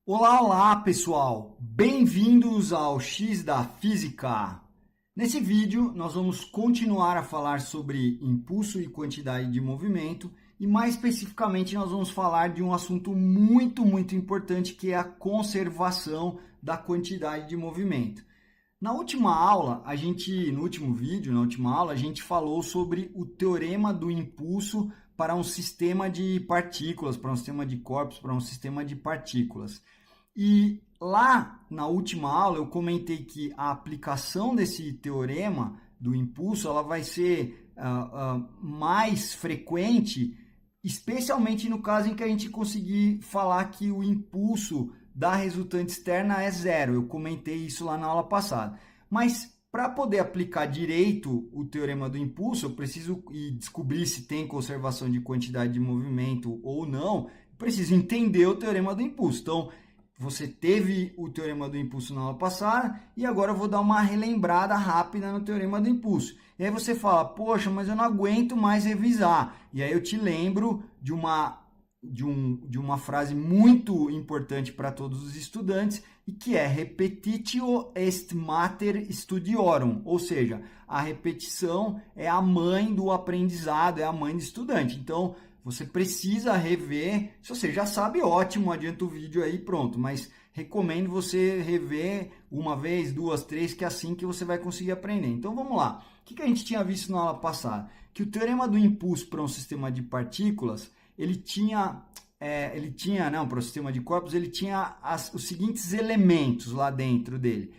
Olá, olá pessoal! Bem-vindos ao X da Física! Nesse vídeo nós vamos continuar a falar sobre impulso e quantidade de movimento e mais especificamente nós vamos falar de um assunto muito importante que é a conservação da quantidade de movimento. Na última aula, no último vídeo, na última aula, a gente falou sobre o teorema do impulso para um sistema de partículas, para um sistema de corpos, para um sistema de partículas. E lá na última aula eu comentei que a aplicação desse teorema do impulso ela vai ser mais frequente, especialmente no caso em que a gente conseguir falar que o impulso da resultante externa é zero. Eu comentei isso lá na aula passada. Mas para poder aplicar direito o teorema do impulso, eu preciso descobrir se tem conservação de quantidade de movimento ou não, preciso entender o teorema do impulso. Então, você teve o teorema do impulso na aula passada e agora eu vou dar uma relembrada rápida no teorema do impulso. E aí você fala, poxa, mas eu não aguento mais revisar. E aí eu te lembro de uma frase muito importante para todos os estudantes e que é repetitio est mater studiorum, ou seja, a repetição é a mãe do aprendizado, é a mãe do estudante. Então, você precisa rever, se você já sabe, ótimo, adianta o vídeo aí, pronto, mas recomendo você rever uma vez, duas, três, que é assim que você vai conseguir aprender. Então vamos lá, o que a gente tinha visto na aula passada? Que o teorema do impulso para um sistema de partículas, para o sistema de corpos, ele tinha os seguintes elementos lá dentro dele.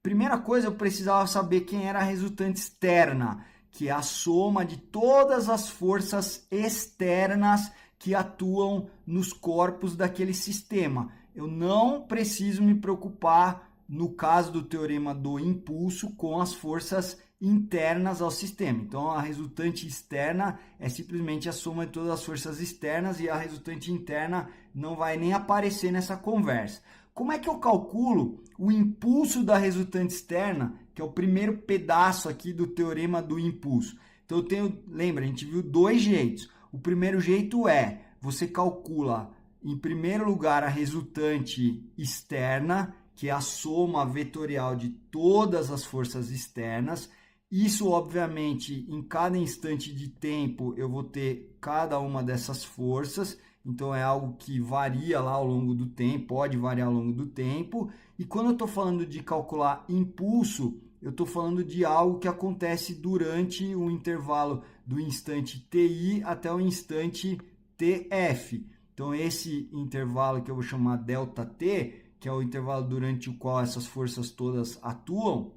Primeira coisa, eu precisava saber quem era a resultante externa, que é a soma de todas as forças externas que atuam nos corpos daquele sistema. Eu não preciso me preocupar, no caso do teorema do impulso, com as forças internas ao sistema. Então, a resultante externa é simplesmente a soma de todas as forças externas e a resultante interna não vai nem aparecer nessa conversa. Como é que eu calculo o impulso da resultante externa, que é o primeiro pedaço aqui do teorema do impulso? Então, lembra, a gente viu dois jeitos. O primeiro jeito é, você calcula, em primeiro lugar, a resultante externa, que é a soma vetorial de todas as forças externas. Isso, obviamente, em cada instante de tempo, eu vou ter cada uma dessas forças. Então, é algo que varia lá ao longo do tempo, pode variar ao longo do tempo. E quando eu estou falando de calcular impulso, eu estou falando de algo que acontece durante o intervalo do instante TI até o instante TF. Então, esse intervalo que eu vou chamar ΔT, que é o intervalo durante o qual essas forças todas atuam.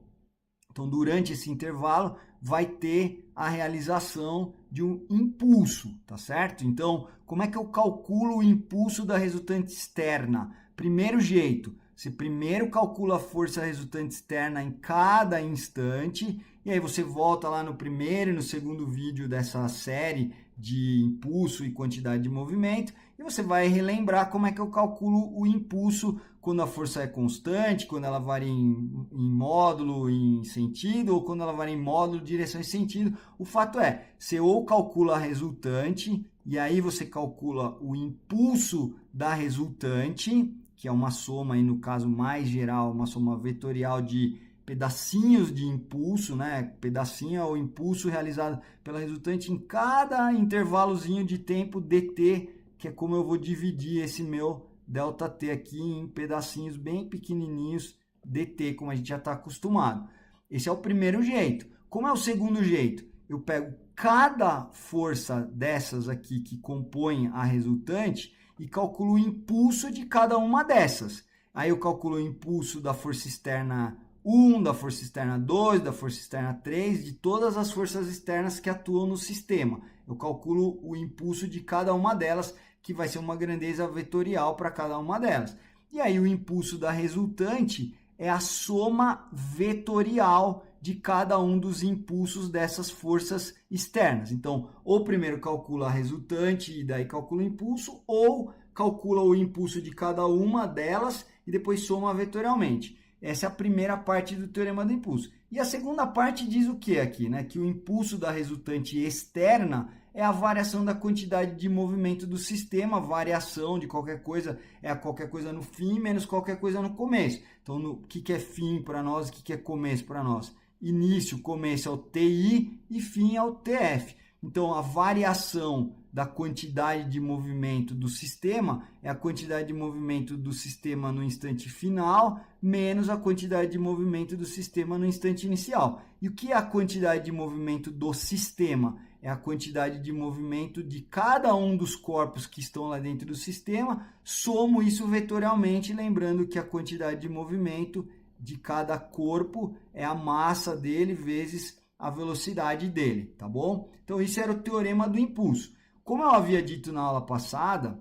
Então, durante esse intervalo, vai ter a realização de um impulso, tá certo? Então, como é que eu calculo o impulso da resultante externa? Primeiro jeito, você primeiro calcula a força resultante externa em cada instante, e aí você volta lá no primeiro e no segundo vídeo dessa série de impulso e quantidade de movimento, e você vai relembrar como é que eu calculo o impulso quando a força é constante, quando ela varia em módulo, em sentido, ou quando ela varia em módulo, direção e sentido. O fato é, você ou calcula a resultante, e aí você calcula o impulso da resultante, que é uma soma, aí no caso mais geral, uma soma vetorial de pedacinhos de impulso, né? Pedacinho é o impulso realizado pela resultante em cada intervalozinho de tempo dt, que é como eu vou dividir esse meu ΔT aqui em pedacinhos bem pequenininhos dt, como a gente já está acostumado. Esse é o primeiro jeito. Como é o segundo jeito? Eu pego cada força dessas aqui que compõem a resultante e calculo o impulso de cada uma dessas. Aí eu calculo o impulso da força externa 1, da força externa 2, da força externa 3, de todas as forças externas que atuam no sistema. Eu calculo o impulso de cada uma delas, que vai ser uma grandeza vetorial para cada uma delas. E aí o impulso da resultante é a soma vetorial de cada um dos impulsos dessas forças externas. Então, ou primeiro calcula a resultante e daí calcula o impulso, ou calcula o impulso de cada uma delas e depois soma vetorialmente. Essa é a primeira parte do teorema do impulso. E a segunda parte diz o que aqui? Né? Que o impulso da resultante externa é a variação da quantidade de movimento do sistema, variação de qualquer coisa é a qualquer coisa no fim menos qualquer coisa no começo. Então, o que é fim para nós, o que é começo para nós? Início, começo é o TI e fim é o TF. Então, a variação da quantidade de movimento do sistema é a quantidade de movimento do sistema no instante final menos a quantidade de movimento do sistema no instante inicial. E o que é a quantidade de movimento do sistema? É a quantidade de movimento de cada um dos corpos que estão lá dentro do sistema. Somo isso vetorialmente, lembrando que a quantidade de movimento de cada corpo é a massa dele vezes a velocidade dele, tá bom? Então, isso era o teorema do impulso. Como eu havia dito na aula passada,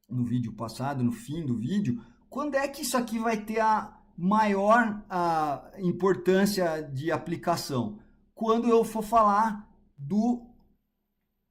no vídeo passado, no fim do vídeo, quando é que isso aqui vai ter a maior importância de aplicação? Quando eu for falar do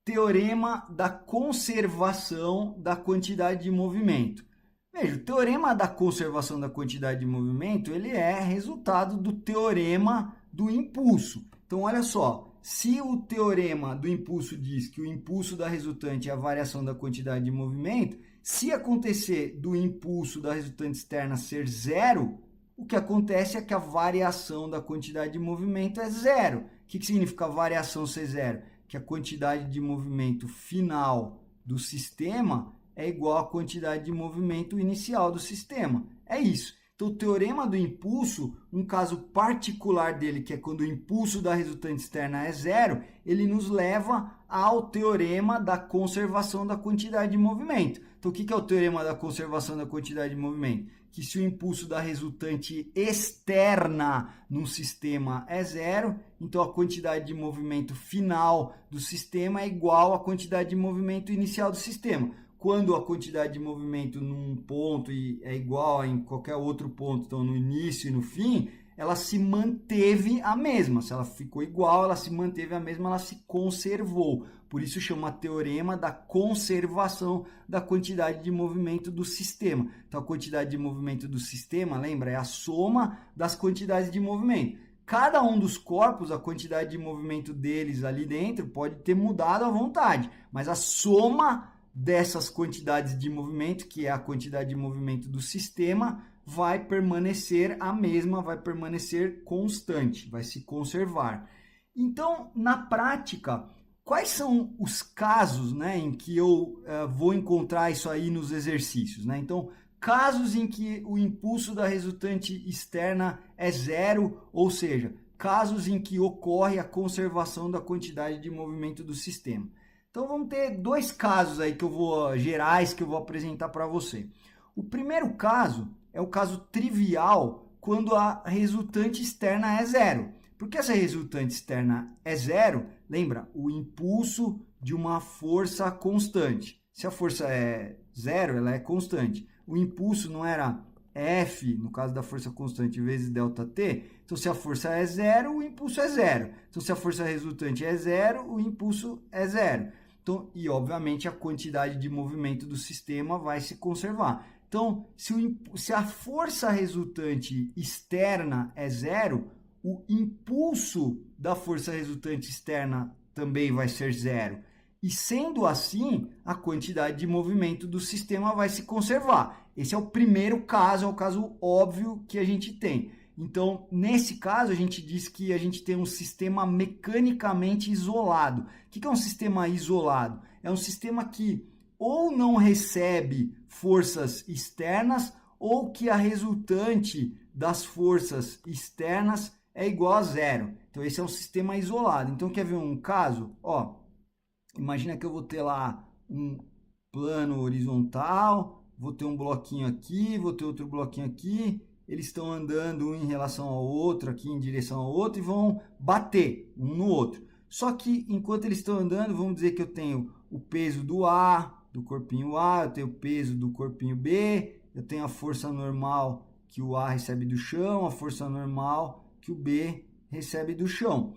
teorema da conservação da quantidade de movimento. Veja, o teorema da conservação da quantidade de movimento, ele é resultado do teorema do impulso. Então, olha só, se o teorema do impulso diz que o impulso da resultante é a variação da quantidade de movimento, se acontecer do impulso da resultante externa ser zero, o que acontece é que a variação da quantidade de movimento é zero. O que significa a variação ser zero? Que a quantidade de movimento final do sistema é igual à quantidade de movimento inicial do sistema. É isso. Então, o teorema do impulso, um caso particular dele, que é quando o impulso da resultante externa é zero, ele nos leva ao teorema da conservação da quantidade de movimento. Então, o que é o teorema da conservação da quantidade de movimento? Que se o impulso da resultante externa num sistema é zero, então a quantidade de movimento final do sistema é igual à quantidade de movimento inicial do sistema. Quando a quantidade de movimento num ponto é igual em qualquer outro ponto, então no início e no fim, ela se manteve a mesma. Se ela ficou igual, ela se manteve a mesma, ela se conservou. Por isso chama teorema da conservação da quantidade de movimento do sistema. Então a quantidade de movimento do sistema, lembra, é a soma das quantidades de movimento. Cada um dos corpos, a quantidade de movimento deles ali dentro pode ter mudado à vontade, mas a soma dessas quantidades de movimento, que é a quantidade de movimento do sistema, vai permanecer a mesma, vai permanecer constante, vai se conservar. Então, na prática, quais são os casos, né, em que eu vou encontrar isso aí nos exercícios, né? Então, casos em que o impulso da resultante externa é zero, ou seja, casos em que ocorre a conservação da quantidade de movimento do sistema. Então, vamos ter dois casos aí gerais que eu vou apresentar para você. O primeiro caso é o caso trivial quando a resultante externa é zero. Porque essa resultante externa é zero, lembra, o impulso de uma força constante. Se a força é zero, ela é constante. O impulso não era F, no caso da força constante, vezes ΔT. Então, se a força é zero, o impulso é zero. Então, se a força resultante é zero, o impulso é zero. Então, e, obviamente, a quantidade de movimento do sistema vai se conservar. Então, se a força resultante externa é zero, o impulso da força resultante externa também vai ser zero. E, sendo assim, a quantidade de movimento do sistema vai se conservar. Esse é o primeiro caso, é o caso óbvio que a gente tem. Então, nesse caso, a gente diz que a gente tem um sistema mecanicamente isolado. O que é um sistema isolado? É um sistema que ou não recebe forças externas ou que a resultante das forças externas é igual a zero. Então, esse é um sistema isolado. Então, quer ver um caso? Ó, imagina que eu vou ter lá um plano horizontal, vou ter um bloquinho aqui, vou ter outro bloquinho aqui. Eles estão andando um em relação ao outro, aqui em direção ao outro, e vão bater um no outro. Só que, enquanto eles estão andando, vamos dizer que eu tenho o peso do A, do corpinho A, eu tenho o peso do corpinho B, eu tenho a força normal que o A recebe do chão, a força normal que o B recebe do chão.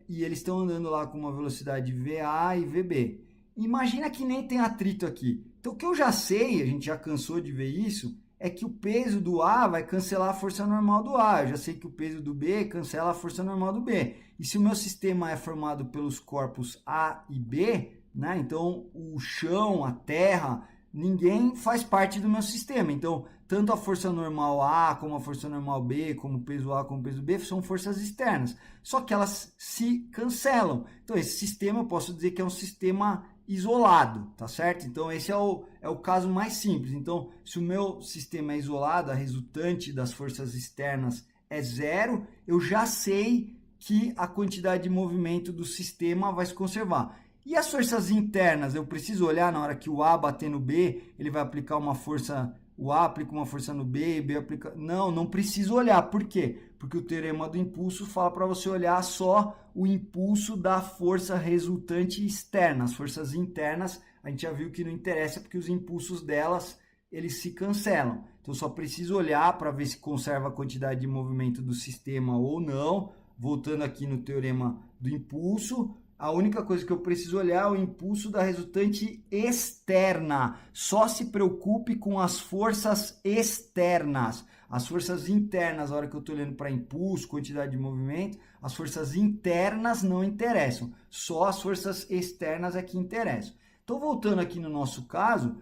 E eles estão andando lá com uma velocidade VA e VB. Imagina que nem tem atrito aqui. Então, o que eu já sei, a gente já cansou de ver isso, é que o peso do A vai cancelar a força normal do A. Eu já sei que o peso do B cancela a força normal do B. E se o meu sistema é formado pelos corpos A e B, né? Então o chão, a terra, ninguém faz parte do meu sistema. Então, tanto a força normal A, como a força normal B, como o peso A, como o peso B, são forças externas. Só que elas se cancelam. Então, esse sistema, eu posso dizer que é um sistema isolado, tá certo? Então, esse é o caso mais simples. Então, se o meu sistema é isolado, a resultante das forças externas é zero, eu já sei que a quantidade de movimento do sistema vai se conservar. E as forças internas, eu preciso olhar na hora que o A bater no B, ele vai aplicar uma força, o A aplica uma força no B, B aplica... Não preciso olhar. Por quê? Porque o teorema do impulso fala para você olhar só o impulso da força resultante externa. As forças internas, a gente já viu que não interessa, porque os impulsos delas, eles se cancelam. Então, só preciso olhar para ver se conserva a quantidade de movimento do sistema ou não. Voltando aqui no teorema do impulso, a única coisa que eu preciso olhar é o impulso da resultante externa. Só se preocupe com as forças externas. As forças internas, na hora que eu estou olhando para impulso, quantidade de movimento, as forças internas não interessam. Só as forças externas é que interessam. Então, voltando aqui no nosso caso,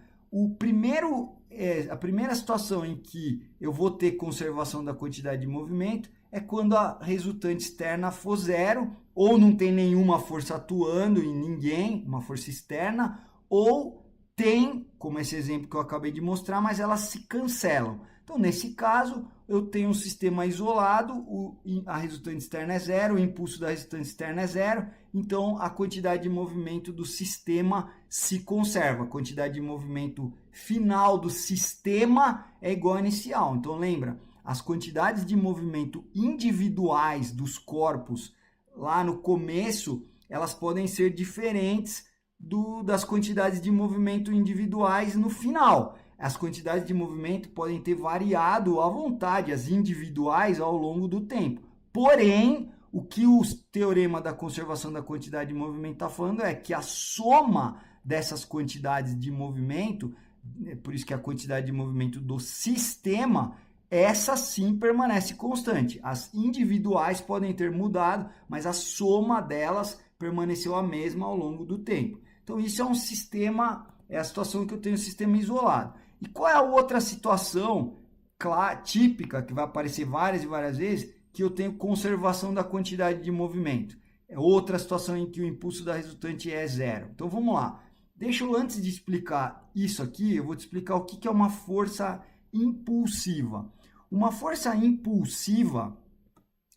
a primeira situação em que eu vou ter conservação da quantidade de movimento é quando a resultante externa for zero, ou não tem nenhuma força atuando em ninguém, uma força externa, ou tem, como esse exemplo que eu acabei de mostrar, mas elas se cancelam. Então, nesse caso, eu tenho um sistema isolado, a resultante externa é zero, o impulso da resultante externa é zero, então a quantidade de movimento do sistema se conserva. A quantidade de movimento final do sistema é igual à inicial. Então, lembra, as quantidades de movimento individuais dos corpos lá no começo, elas podem ser diferentes das quantidades de movimento individuais no final. As quantidades de movimento podem ter variado à vontade, as individuais, ao longo do tempo. Porém, o que o teorema da conservação da quantidade de movimento está falando é que a soma dessas quantidades de movimento, por isso que a quantidade de movimento do sistema, essa sim permanece constante. As individuais podem ter mudado, mas a soma delas permaneceu a mesma ao longo do tempo. Então, isso é um sistema, é a situação em que eu tenho um sistema isolado. E qual é a outra situação típica, que vai aparecer várias e várias vezes, que eu tenho conservação da quantidade de movimento? É outra situação em que o impulso da resultante é zero. Então, vamos lá. Antes de explicar isso aqui, eu vou te explicar o que é uma força impulsiva. Uma força impulsiva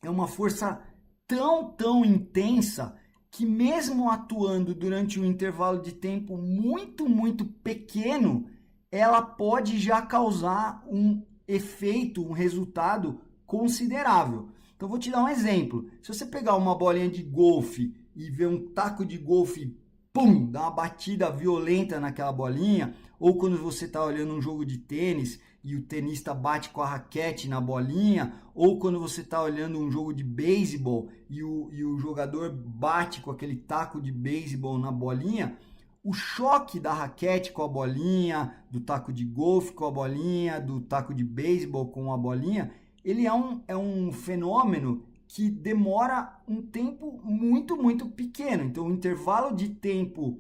é uma força tão intensa que mesmo atuando durante um intervalo de tempo muito pequeno, ela pode já causar um efeito, um resultado considerável. Então, vou te dar um exemplo. Se você pegar uma bolinha de golfe e ver um taco de golfe, pum, dar uma batida violenta naquela bolinha, ou quando você está olhando um jogo de tênis e o tenista bate com a raquete na bolinha, ou quando você está olhando um jogo de beisebol e o jogador bate com aquele taco de beisebol na bolinha, o choque da raquete com a bolinha, do taco de golfe com a bolinha, do taco de beisebol com a bolinha, ele é um fenômeno que demora um tempo muito pequeno. Então, o intervalo de tempo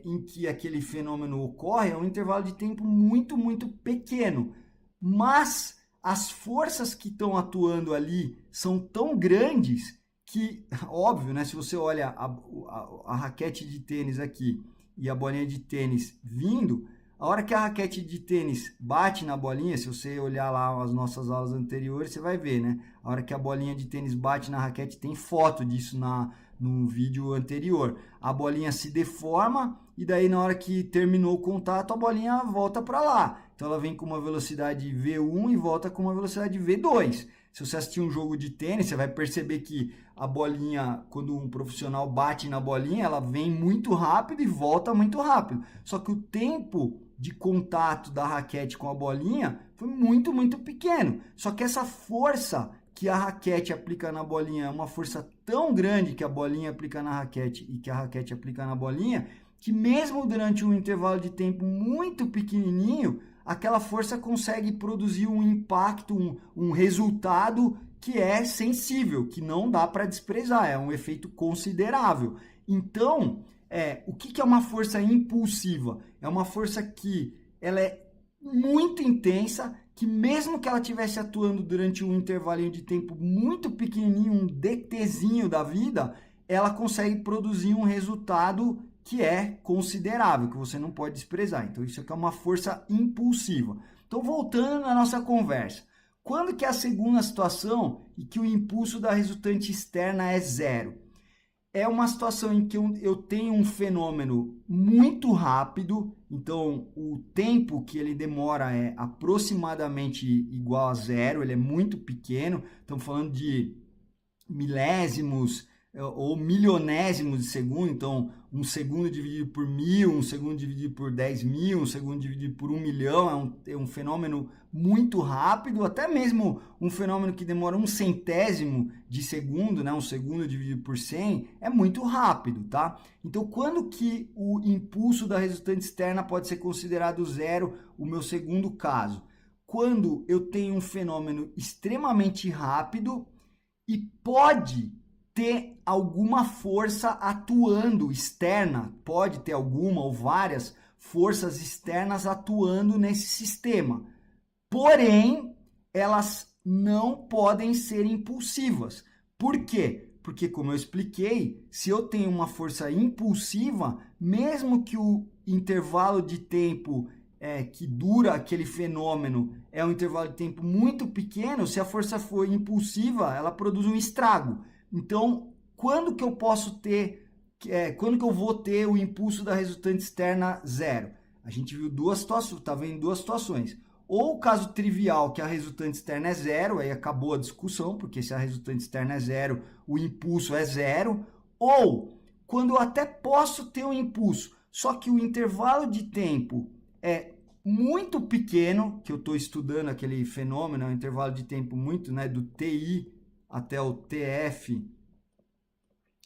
em que aquele fenômeno ocorre é um intervalo de tempo muito pequeno. Mas as forças que estão atuando ali são tão grandes que, óbvio, né, se você olha a raquete de tênis aqui e a bolinha de tênis vindo, a hora que a raquete de tênis bate na bolinha, se você olhar lá as nossas aulas anteriores, você vai ver, né? A hora que a bolinha de tênis bate na raquete, tem foto disso no vídeo anterior. A bolinha se deforma e daí na hora que terminou o contato, a bolinha volta para lá. Então ela vem com uma velocidade V1 e volta com uma velocidade V2. Se você assistir um jogo de tênis, você vai perceber que a bolinha, quando um profissional bate na bolinha, ela vem muito rápido e volta muito rápido. Só que o tempo de contato da raquete com a bolinha foi muito pequeno. Só que essa força que a raquete aplica na bolinha é uma força tão grande que a bolinha aplica na raquete e que a raquete aplica na bolinha, que mesmo durante um intervalo de tempo muito pequenininho, aquela força consegue produzir um impacto, um resultado que é sensível, que não dá para desprezar, é um efeito considerável. Então, o que é uma força impulsiva? É uma força que ela é muito intensa, que mesmo que ela estivesse atuando durante um intervalinho de tempo muito pequenininho, um DTzinho da vida, ela consegue produzir um resultado que é considerável, que você não pode desprezar. Então, isso aqui é uma força impulsiva. Então, voltando à nossa conversa. Quando que é a segunda situação e que o impulso da resultante externa é zero? É uma situação em que eu tenho um fenômeno muito rápido, então o tempo que ele demora é aproximadamente igual a zero, ele é muito pequeno, estamos falando de milésimos ou milionésimos de segundo, então um segundo dividido por 1000, um segundo dividido por 10.000, um segundo dividido por 1 milhão, é um fenômeno muito rápido, até mesmo um fenômeno que demora um centésimo de segundo, né? Um segundo dividido por 100, é muito rápido, tá? Então, quando que o impulso da resultante externa pode ser considerado zero, o meu segundo caso? Quando eu tenho um fenômeno extremamente rápido e pode ter alguma força atuando externa, pode ter alguma ou várias forças externas atuando nesse sistema. Porém, elas não podem ser impulsivas. Por quê? Porque, como eu expliquei, se eu tenho uma força impulsiva, mesmo que o intervalo de tempo que dura aquele fenômeno é um intervalo de tempo muito pequeno, se a força for impulsiva, ela produz um estrago. Então, quando que eu posso ter, quando que eu vou ter o impulso da resultante externa zero? A gente viu duas situações, tá vendo duas situações. Ou o caso trivial, que a resultante externa é zero, aí acabou a discussão, porque se a resultante externa é zero, o impulso é zero. Ou quando eu até posso ter um impulso, só que o intervalo de tempo é muito pequeno, que eu estou estudando aquele fenômeno, é um intervalo de tempo muito, né, do TI até o TF,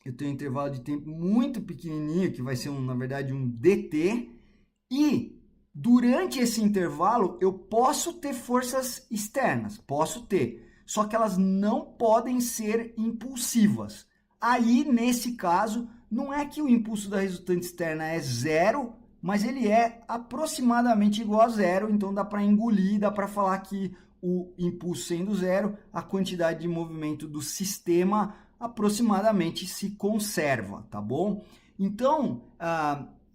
eu tenho um intervalo de tempo muito pequenininho, que vai ser, na verdade, um DT, e durante esse intervalo eu posso ter forças externas, posso ter, só que elas não podem ser impulsivas. Aí, nesse caso, não é que o impulso da resultante externa é zero, mas ele é aproximadamente igual a zero, então dá para engolir, dá para falar que o impulso sendo zero, a quantidade de movimento do sistema aproximadamente se conserva, tá bom? Então,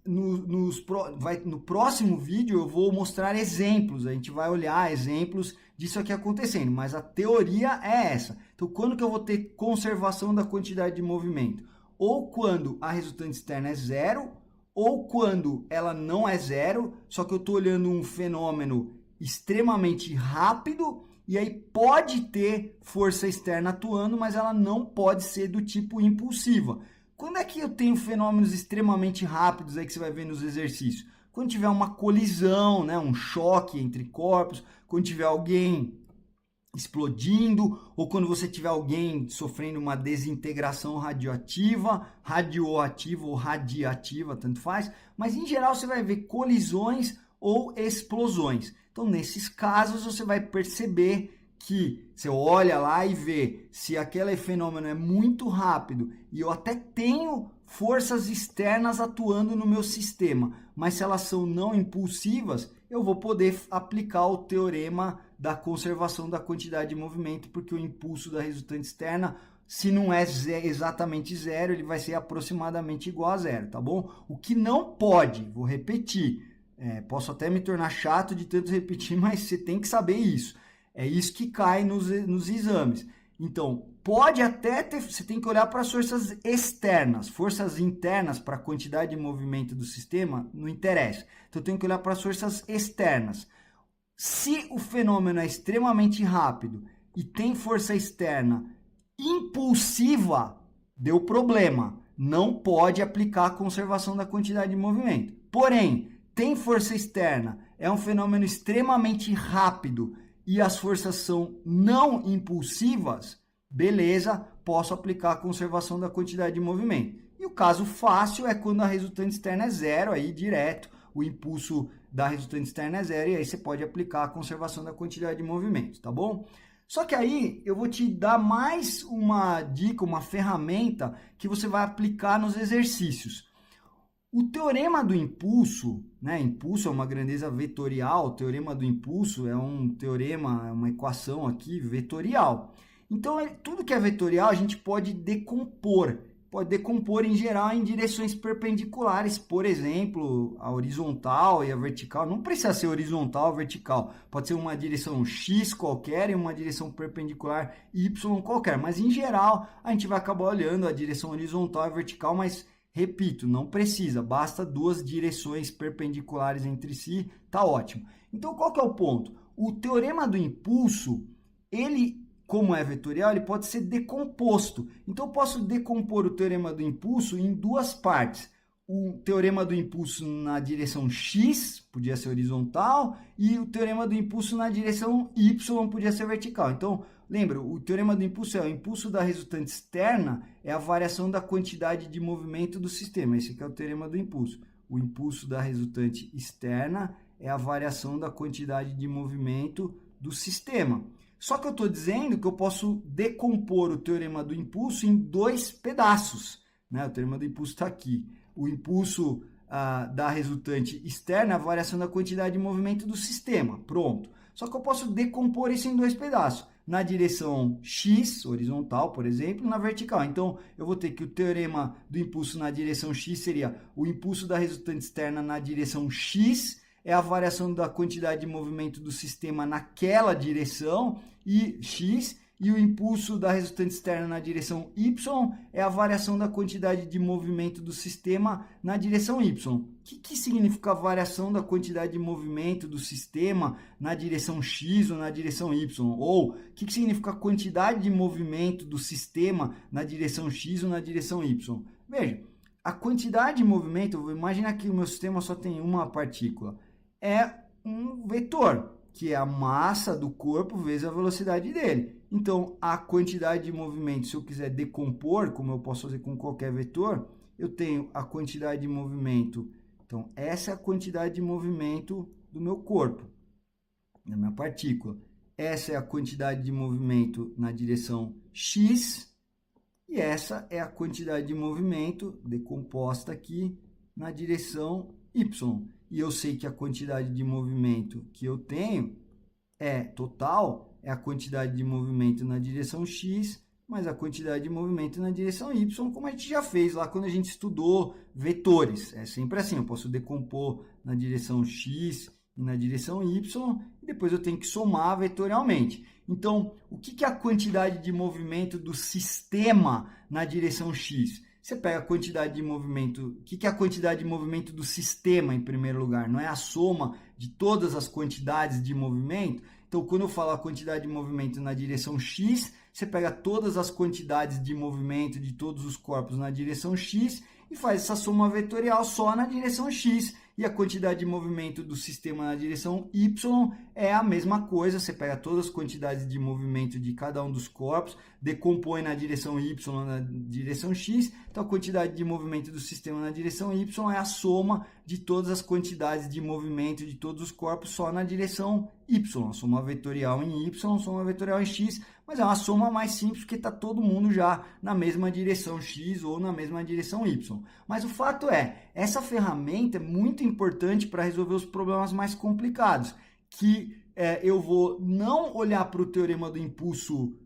no próximo vídeo eu vou mostrar exemplos, a gente vai olhar exemplos disso aqui acontecendo, mas a teoria é essa. Então, quando que eu vou ter conservação da quantidade de movimento? Ou quando a resultante externa é zero, ou quando ela não é zero, só que eu estou olhando um fenômeno extremamente rápido, e aí pode ter força externa atuando, mas ela não pode ser do tipo impulsiva. Quando é que eu tenho fenômenos extremamente rápidos aí que você vai ver nos exercícios? Quando tiver uma colisão, né, um choque entre corpos, quando tiver alguém explodindo, ou quando você tiver alguém sofrendo uma desintegração radioativa ou radiativa, tanto faz, mas em geral você vai ver colisões ou explosões. Então, nesses casos, você vai perceber que você olha lá e vê se aquele fenômeno é muito rápido e eu até tenho forças externas atuando no meu sistema, mas se elas são não impulsivas, eu vou poder aplicar o teorema da conservação da quantidade de movimento, porque o impulso da resultante externa, se não é exatamente zero, ele vai ser aproximadamente igual a zero, tá bom? O que não pode, vou repetir, posso até me tornar chato de tanto repetir, mas você tem que saber isso. É isso que cai nos exames. Então, pode até ter, você tem que olhar para as forças externas, forças internas para a quantidade de movimento do sistema, não interessa. Então, eu tenho que olhar para as forças externas. Se o fenômeno é extremamente rápido e tem força externa impulsiva, deu problema. Não pode aplicar a conservação da quantidade de movimento. Porém, tem força externa, é um fenômeno extremamente rápido e as forças são não impulsivas, beleza, posso aplicar a conservação da quantidade de movimento. E o caso fácil é quando a resultante externa é zero, aí direto, o impulso da resultante externa é zero, e aí você pode aplicar a conservação da quantidade de movimento, tá bom? Só que aí eu vou te dar mais uma dica, uma ferramenta que você vai aplicar nos exercícios. O teorema do impulso, né? Impulso é uma grandeza vetorial, o teorema do impulso é um teorema, é uma equação aqui vetorial. Então, tudo que é vetorial a gente pode decompor. Pode decompor em geral em direções perpendiculares, por exemplo, a horizontal e a vertical. Não precisa ser horizontal ou vertical, pode ser uma direção x qualquer e uma direção perpendicular y qualquer. Mas em geral a gente vai acabar olhando a direção horizontal e vertical, mas repito, não precisa, basta duas direções perpendiculares entre si, tá ótimo. Então qual que é o ponto? O teorema do impulso, ele, como é vetorial, ele pode ser decomposto. Então, eu posso decompor o teorema do impulso em duas partes. O teorema do impulso na direção x, podia ser horizontal, e o teorema do impulso na direção y, podia ser vertical. Então, lembra, o teorema do impulso é o impulso da resultante externa, é a variação da quantidade de movimento do sistema. Esse aqui é o teorema do impulso. O impulso da resultante externa é a variação da quantidade de movimento do sistema. Só que eu estou dizendo que eu posso decompor o teorema do impulso em dois pedaços, né? O teorema do impulso está aqui. O impulso da resultante externa é a variação da quantidade de movimento do sistema. Pronto. Só que eu posso decompor isso em dois pedaços. Na direção x, horizontal, por exemplo, na vertical. Então, eu vou ter que o teorema do impulso na direção x seria o impulso da resultante externa na direção x, é a variação da quantidade de movimento do sistema naquela direção, e x, e o impulso da resultante externa na direção y é a variação da quantidade de movimento do sistema na direção y. O que significa a variação da quantidade de movimento do sistema na direção x ou na direção y? Ou o que significa a quantidade de movimento do sistema na direção x ou na direção y? Veja, a quantidade de movimento, imagina que o meu sistema só tem uma partícula, é um vetor, que é a massa do corpo vezes a velocidade dele. Então, a quantidade de movimento, se eu quiser decompor, como eu posso fazer com qualquer vetor, eu tenho a quantidade de movimento. Então, essa é a quantidade de movimento do meu corpo, da minha partícula. Essa é a quantidade de movimento na direção x, e essa é a quantidade de movimento decomposta aqui na direção y. E eu sei que a quantidade de movimento que eu tenho total, é a quantidade de movimento na direção x, mais a quantidade de movimento na direção y, como a gente já fez lá quando a gente estudou vetores. É sempre assim, eu posso decompor na direção x e na direção y, e depois eu tenho que somar vetorialmente. Então, o que é a quantidade de movimento do sistema na direção x? Você pega a quantidade de movimento, o que é a quantidade de movimento do sistema em primeiro lugar? Não é a soma de todas as quantidades de movimento? Então, quando eu falo a quantidade de movimento na direção x, você pega todas as quantidades de movimento de todos os corpos na direção x e faz essa soma vetorial só na direção x. E a quantidade de movimento do sistema na direção y é a mesma coisa. Você pega todas as quantidades de movimento de cada um dos corpos, decompõe na direção y na direção x. Então, a quantidade de movimento do sistema na direção y é a soma de todas as quantidades de movimento de todos os corpos só na direção y. Soma vetorial em y, soma vetorial em x, mas é uma soma mais simples porque está todo mundo já na mesma direção x ou na mesma direção y. Mas o fato é, essa ferramenta é muito importante para resolver os problemas mais complicados, que eu vou não olhar para o teorema do impulso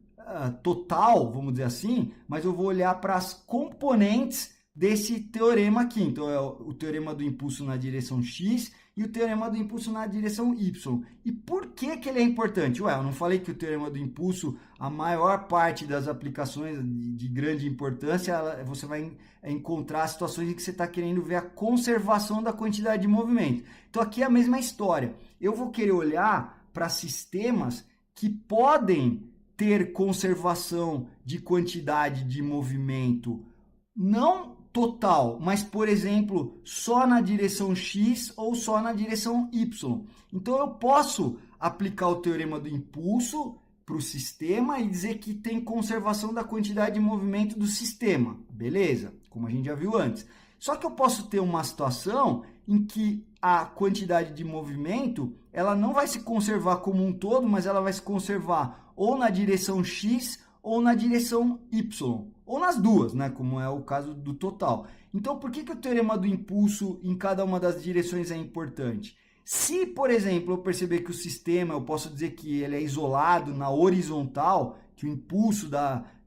total, vamos dizer assim, mas eu vou olhar para as componentes desse teorema aqui. Então, é o teorema do impulso na direção x e o teorema do impulso na direção y. E por que ele é importante? Eu não falei que o teorema do impulso, a maior parte das aplicações de grande importância, você vai encontrar situações em que você está querendo ver a conservação da quantidade de movimento. Então, aqui é a mesma história. Eu vou querer olhar para sistemas que podem ter conservação de quantidade de movimento, não total, mas, por exemplo, só na direção x ou só na direção y. Então, eu posso aplicar o teorema do impulso para o sistema e dizer que tem conservação da quantidade de movimento do sistema. Beleza? Como a gente já viu antes. Só que eu posso ter uma situação em que a quantidade de movimento, ela não vai se conservar como um todo, mas ela vai se conservar ou na direção x ou na direção y, ou nas duas, né, como é o caso do total. Então, por que o teorema do impulso em cada uma das direções é importante? Se, por exemplo, eu perceber que o sistema, eu posso dizer que ele é isolado na horizontal, que o impulso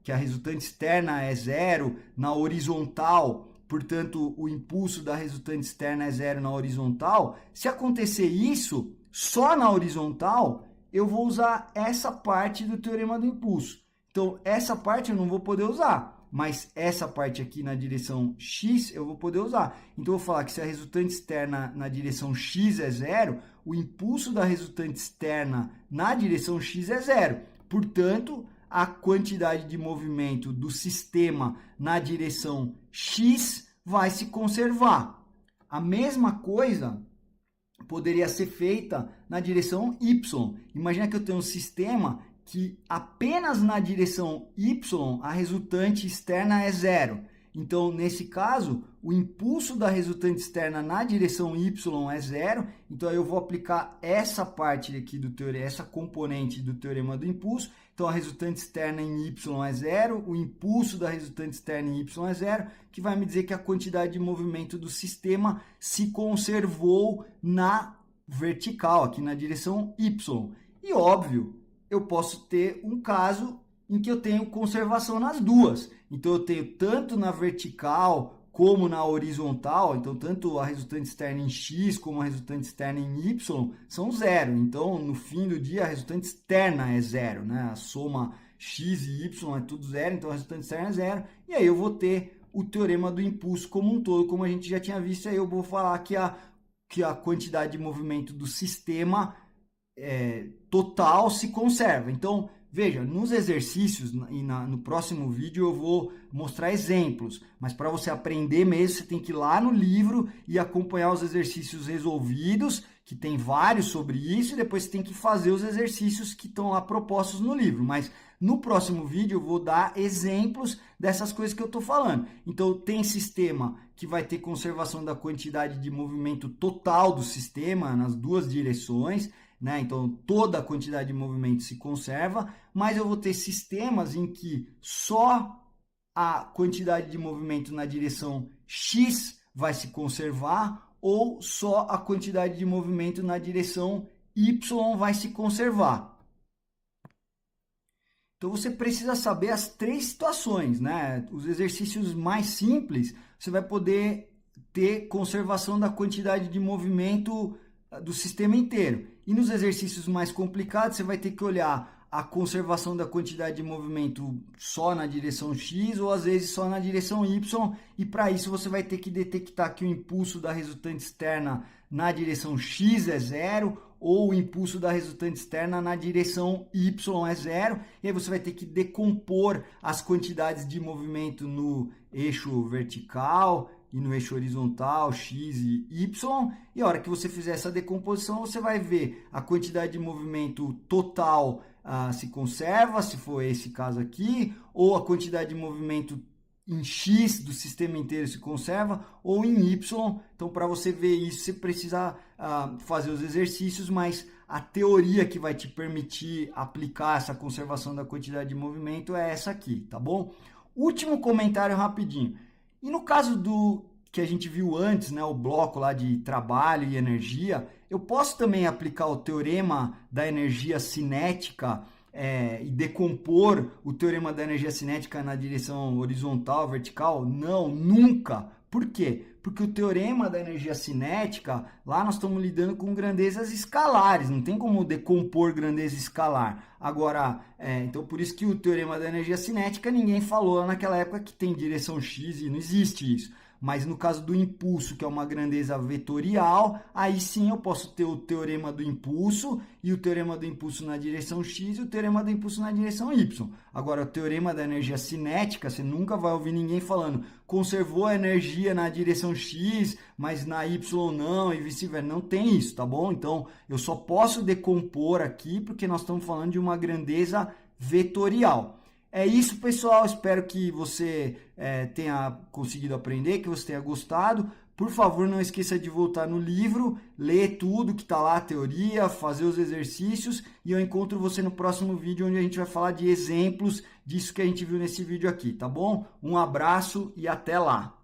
que a resultante externa é zero na horizontal, portanto, o impulso da resultante externa é zero na horizontal, se acontecer isso só na horizontal, eu vou usar essa parte do teorema do impulso. Então, essa parte eu não vou poder usar, mas essa parte aqui na direção x eu vou poder usar. Então, eu vou falar que se a resultante externa na direção x é zero, o impulso da resultante externa na direção x é zero. Portanto, a quantidade de movimento do sistema na direção x vai se conservar. A mesma coisa poderia ser feita na direção y. Imagina que eu tenho um sistema que apenas na direção y a resultante externa é zero. Então, nesse caso, o impulso da resultante externa na direção y é zero. Então, eu vou aplicar essa parte aqui do teorema, essa componente do teorema do impulso. Então, a resultante externa em y é zero, o impulso da resultante externa em y é zero, que vai me dizer que a quantidade de movimento do sistema se conservou na vertical, aqui na direção y. E, óbvio, eu posso ter um caso em que eu tenho conservação nas duas. Então, eu tenho tanto na vertical como na horizontal. Então, tanto a resultante externa em x como a resultante externa em y são zero. Então, no fim do dia, a resultante externa é zero, né? A soma x e y é tudo zero, então a resultante externa é zero. E aí eu vou ter o teorema do impulso como um todo, como a gente já tinha visto. Aí eu vou falar que a quantidade de movimento do sistema total se conserva. Então, veja, nos exercícios e no próximo vídeo eu vou mostrar exemplos, mas para você aprender mesmo, você tem que ir lá no livro e acompanhar os exercícios resolvidos, que tem vários sobre isso, e depois você tem que fazer os exercícios que estão lá propostos no livro. Mas no próximo vídeo eu vou dar exemplos dessas coisas que eu estou falando. Então, tem sistema que vai ter conservação da quantidade de movimento total do sistema nas duas direções, né? Então, toda a quantidade de movimento se conserva, mas eu vou ter sistemas em que só a quantidade de movimento na direção x vai se conservar ou só a quantidade de movimento na direção y vai se conservar. Então, você precisa saber as três situações, né? Os exercícios mais simples, você vai poder ter conservação da quantidade de movimento do sistema inteiro. E nos exercícios mais complicados, você vai ter que olhar a conservação da quantidade de movimento só na direção x ou às vezes só na direção y, e para isso você vai ter que detectar que o impulso da resultante externa na direção x é zero ou o impulso da resultante externa na direção y é zero, e aí você vai ter que decompor as quantidades de movimento no eixo vertical e no eixo horizontal, x e y, e a hora que você fizer essa decomposição, você vai ver a quantidade de movimento total se conserva, se for esse caso aqui, ou a quantidade de movimento em x do sistema inteiro se conserva, ou em y. Então, para você ver isso, você precisa fazer os exercícios, mas a teoria que vai te permitir aplicar essa conservação da quantidade de movimento é essa aqui, tá bom? Último comentário rapidinho. E no caso do que a gente viu antes, né, o bloco lá de trabalho e energia, eu posso também aplicar o teorema da energia cinética e decompor o teorema da energia cinética na direção horizontal, vertical? Não, nunca. Por quê? Porque o teorema da energia cinética, lá nós estamos lidando com grandezas escalares, não tem como decompor grandeza escalar. Agora, então por isso que o teorema da energia cinética ninguém falou naquela época que tem direção x e não existe isso. Mas no caso do impulso, que é uma grandeza vetorial, aí sim eu posso ter o teorema do impulso e o teorema do impulso na direção x e o teorema do impulso na direção y. Agora, o teorema da energia cinética, você nunca vai ouvir ninguém falando conservou a energia na direção x, mas na y não e vice-versa. Não tem isso, tá bom? Então, eu só posso decompor aqui porque nós estamos falando de uma grandeza vetorial. É isso, pessoal. Espero que você tenha conseguido aprender, que você tenha gostado. Por favor, não esqueça de voltar no livro, ler tudo que está lá, a teoria, fazer os exercícios, e eu encontro você no próximo vídeo, onde a gente vai falar de exemplos disso que a gente viu nesse vídeo aqui, tá bom? Um abraço e até lá!